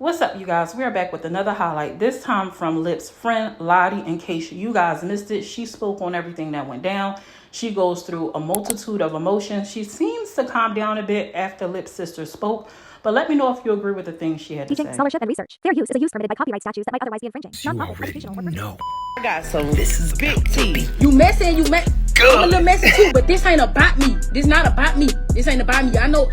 What's up, you guys? We are back with another highlight, this time from Llips' friend Lottie. In case you guys missed it, she spoke on everything that went down. She goes through a multitude of emotions. She seems to calm down a bit after Llips' sister spoke, but let me know if you agree with the things she had to say. Teaching, scholarship, and research. Fair use is a use permitted by copyright statutes that might otherwise be infringing. You already know. I got some big tea. You messy and you mess. I'm a little messy too, but this ain't about me. This not about me. This ain't about me. I know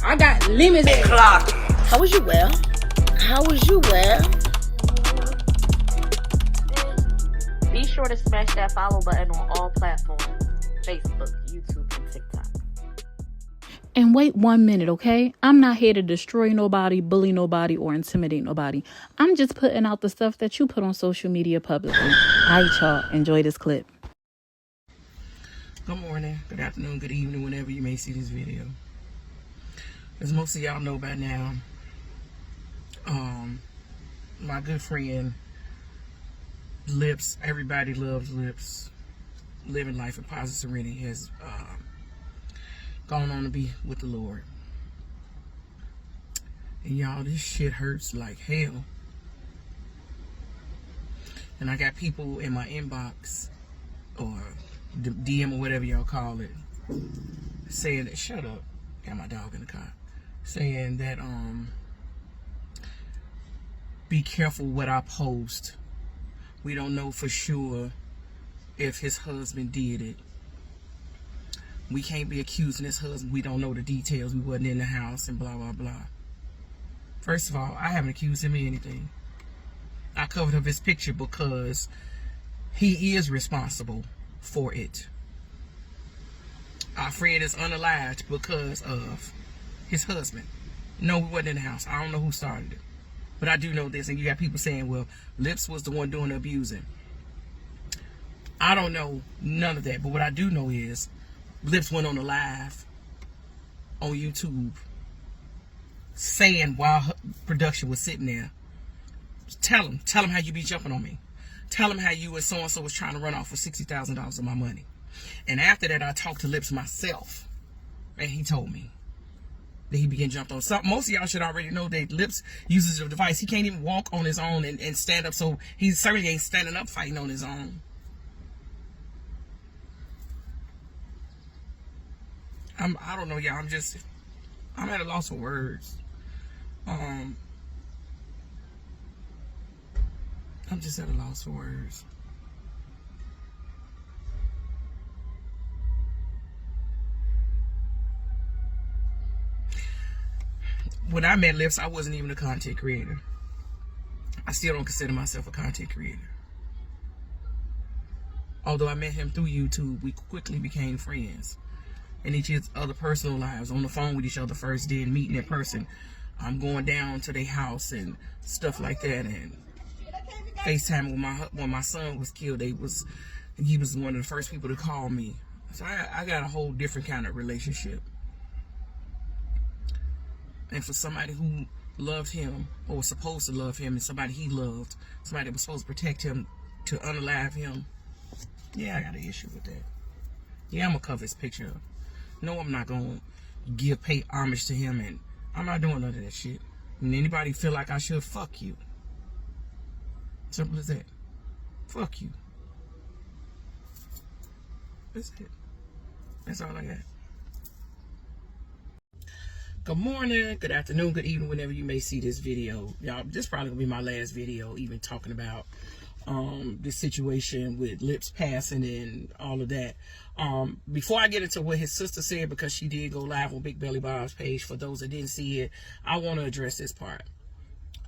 I got limits. Clock. How was you well? How was you well? Be sure to smash that follow button on all platforms. Facebook, YouTube, and TikTok. And wait 1 minute, okay? I'm not here to destroy nobody, bully nobody, or intimidate nobody. I'm just putting out the stuff that you put on social media publicly. All right, y'all. Enjoy this clip. Good morning, good afternoon, good evening, whenever you may see this video. As most of y'all know by now, my good friend Llips, everybody loves Llips, living life in positive serenity, has gone on to be with the Lord. And y'all, this shit hurts like hell. And I got people in my inbox or DM or whatever y'all call it saying that, shut up, got my dog in the car, saying that be careful what I post. We don't know for sure if his husband did it. We can't be accusing his husband. We don't know the details. We wasn't in the house and blah, blah, blah. First of all, I haven't accused him of anything. I covered up his picture because he is responsible for it. Our friend is unalived because of his husband. No, we wasn't in the house. I don't know who started it. But I do know this, and you got people saying, well, Llips was the one doing the abusing. I don't know none of that, but what I do know is Llips went on a live on YouTube saying while her production was sitting there, tell him how you be jumping on me. Tell him how you and so-and-so was trying to run off for $60,000 of my money. And after that, I talked to Llips myself, and he told me that he began jumped on. Most of y'all should already know that Llips uses a device. He can't even walk on his own and stand up, so he certainly ain't standing up fighting on his own. I don't know, y'all. I'm at a loss for words. I'm just at a loss for words. When I met Llips, I wasn't even a content creator. I still don't consider myself a content creator. Although I met him through YouTube, we quickly became friends. In each other personal lives, on the phone with each other first, then meeting in person. I'm going down to their house and stuff like that, and FaceTime when my son was killed. He was one of the first people to call me. So I got a whole different kind of relationship. And for somebody who loved him, or was supposed to love him, and somebody he loved, somebody that was supposed to protect him, to unalive him, yeah, I got an issue with that. Yeah, I'm gonna cover his picture up. No, I'm not gonna pay homage to him, and I'm not doing none of that shit. And anybody feel like I should, fuck you. Simple as that. Fuck you. That's it. That's all I got. Good morning, good afternoon, good evening, whenever you may see this video. Y'all, this probably gonna be my last video even talking about this situation with Llips passing and all of that. Before I get into what his sister said, because she did go live on Big Belly Bob's page, for those that didn't see it, I want to address this part.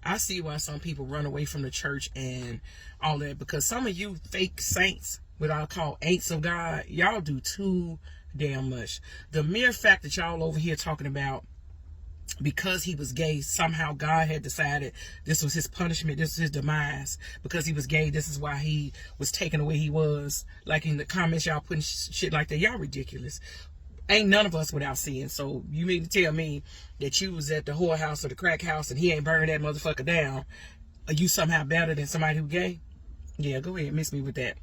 I see why some people run away from the church and all that, because some of you fake saints, what I call ain'ts of God, y'all do too damn much. The mere fact that y'all over here talking about because he was gay, somehow God had decided this was his punishment, this was his demise. Because he was gay, this is why he was taken the way he was. Like in the comments, y'all putting shit like that. Y'all ridiculous. Ain't none of us without sin. So you mean to tell me that you was at the whorehouse or the crack house and he ain't burning that motherfucker down? Are you somehow better than somebody who gay? Yeah, go ahead, miss me with that.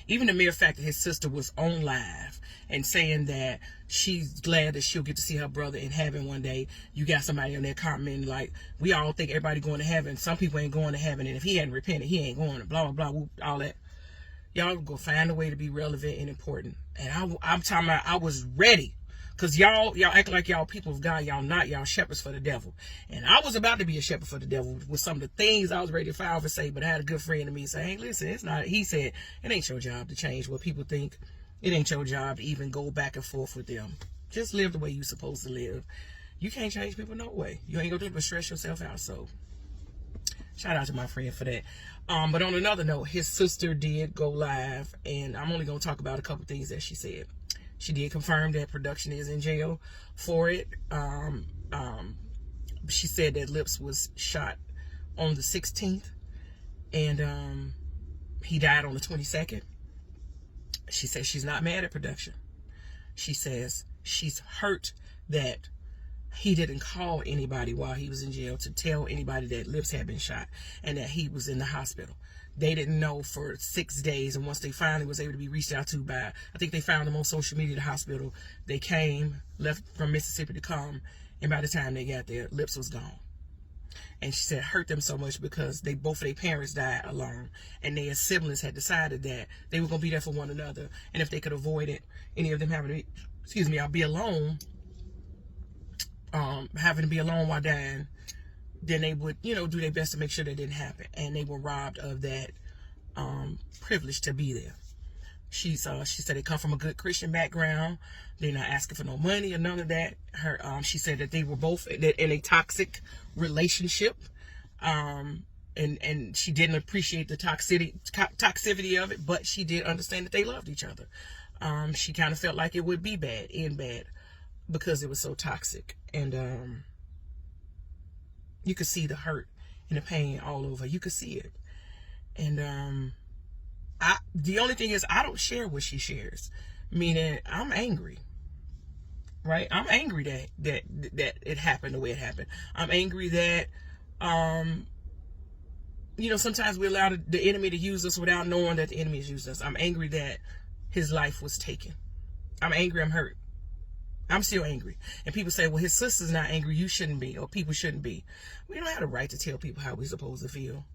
Even the mere fact that his sister was on live and saying that she's glad that she'll get to see her brother in heaven one day. You got somebody on there commenting like, we all think everybody going to heaven. Some people ain't going to heaven, and if he hadn't repented, he ain't going to blah, blah, blah, all that. Y'all go find a way to be relevant and important. And I'm talking about, I was ready. Because y'all act like y'all people of God. Y'all not. Y'all shepherds for the devil. And I was about to be a shepherd for the devil with some of the things I was ready to fire off and say. But I had a good friend of me say, hey, listen, it's not. He said, it ain't your job to change what people think. It ain't your job to even go back and forth with them. Just live the way you're supposed to live. You can't change people no way. You ain't going to do it but stress yourself out. So shout out to my friend for that. But on another note, his sister did go live. And I'm only going to talk about a couple things that she said. She did confirm that production is in jail for it. She said that Llips was shot on the 16th and he died on the 22nd. She says she's not mad at production. She says she's hurt that he didn't call anybody while he was in jail to tell anybody that Llips had been shot and that he was in the hospital. They didn't know for 6 days, and once they finally was able to be reached out to by, I think they found him on social media, the hospital. They came, left from Mississippi to come, and by the time they got there, Llips was gone. And she said it hurt them so much because both of their parents died alone, and their siblings had decided that they were going to be there for one another, and if they could avoid it, any of them having to, be alone, having to be alone while dying, then they would, do their best to make sure that didn't happen. And they were robbed of that privilege to be there. She said they come from a good Christian background. They're not asking for no money or none of that. She said that they were both in a toxic relationship. And she didn't appreciate the toxicity of it, but she did understand that they loved each other. She kind of felt like it would be end bad because it was so toxic. And you could see the hurt and the pain all over. You could see it. And the only thing is I don't share what she shares. Meaning I'm angry. Right? I'm angry that it happened the way it happened. I'm angry that sometimes we allow the enemy to use us without knowing that the enemy has used us. I'm angry that his life was taken. I'm angry, I'm hurt. I'm still angry. And people say, well, his sister's not angry, you shouldn't be, or people shouldn't be. We don't have the right to tell people how we're supposed to feel.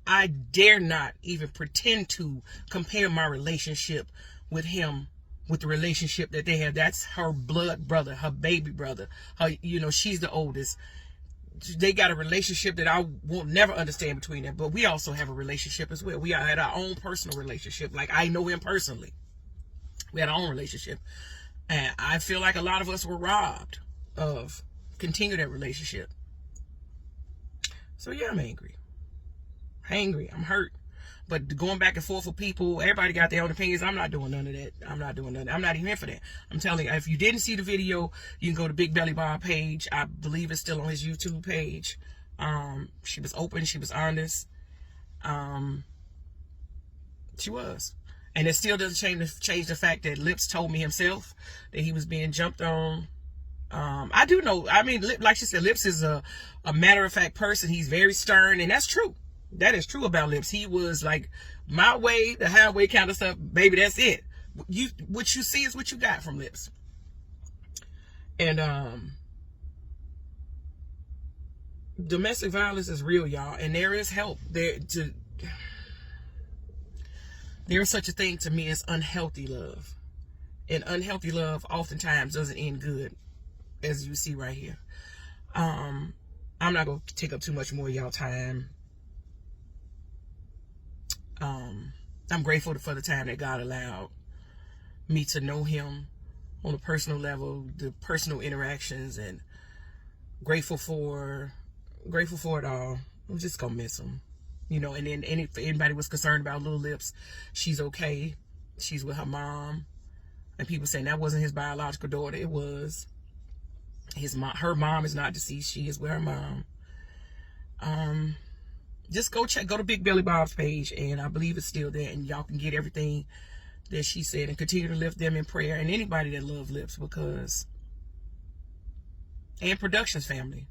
I dare not even pretend to compare my relationship with him with the relationship that they have. That's her blood brother, her baby brother. She's the oldest. They got a relationship that I will never understand between them, but we also have a relationship as well. We had our own personal relationship. Like, I know him personally. We had our own relationship. And I feel like a lot of us were robbed of continue that relationship. So yeah, I'm angry. I'm hurt. But going back and forth with people, everybody got their own opinions. I'm not doing none of that. I'm not doing none. I'm not even here for that. I'm telling you, if you didn't see the video, you can go to Big Belly Bob page. I believe it's still on his YouTube page. She was open. She was honest. She was. And it still doesn't change the fact that Llips told me himself that he was being jumped on. I do know, like she said, Llips is a matter-of-fact person. He's very stern, and that's true. That is true about Llips. He was like, my way, the highway kind of stuff, baby, that's it. What you see is what you got from Llips. And domestic violence is real, y'all, and there is help there to... There's such a thing to me as unhealthy love. And unhealthy love oftentimes doesn't end good, as you see right here. I'm not going to take up too much more of y'all time. I'm grateful for the time that God allowed me to know him on a personal level, the personal interactions, and grateful for it all. I'm just going to miss him. And then if anybody was concerned about little Llips, she's okay. She's with her mom. And people saying that wasn't his biological daughter. It was. Her mom is not deceased. She is with her mom. Just go to Big Belly Bob's page, and I believe it's still there, and y'all can get everything that she said and continue to lift them in prayer, and anybody that loves Llips, and Production's family.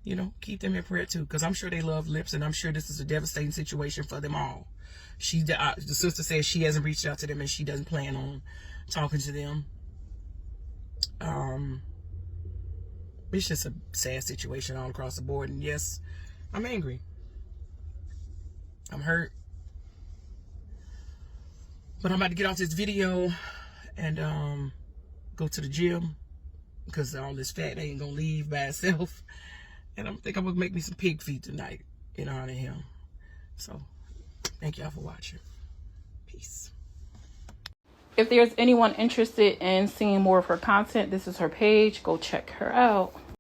you know, keep them in prayer too, because I'm sure they love Llips, and I'm sure this is a devastating situation for them all. The sister says she hasn't reached out to them and she doesn't plan on talking to them. It's just a sad situation all across the board, and yes, I'm angry. I'm hurt. But I'm about to get off this video and go to the gym, because all this fat ain't gonna leave by itself. And I think I'm gonna make me some pig feet tonight in honor of him. So thank y'all for watching. Peace. If there's anyone interested in seeing more of her content, this is her page. Go check her out.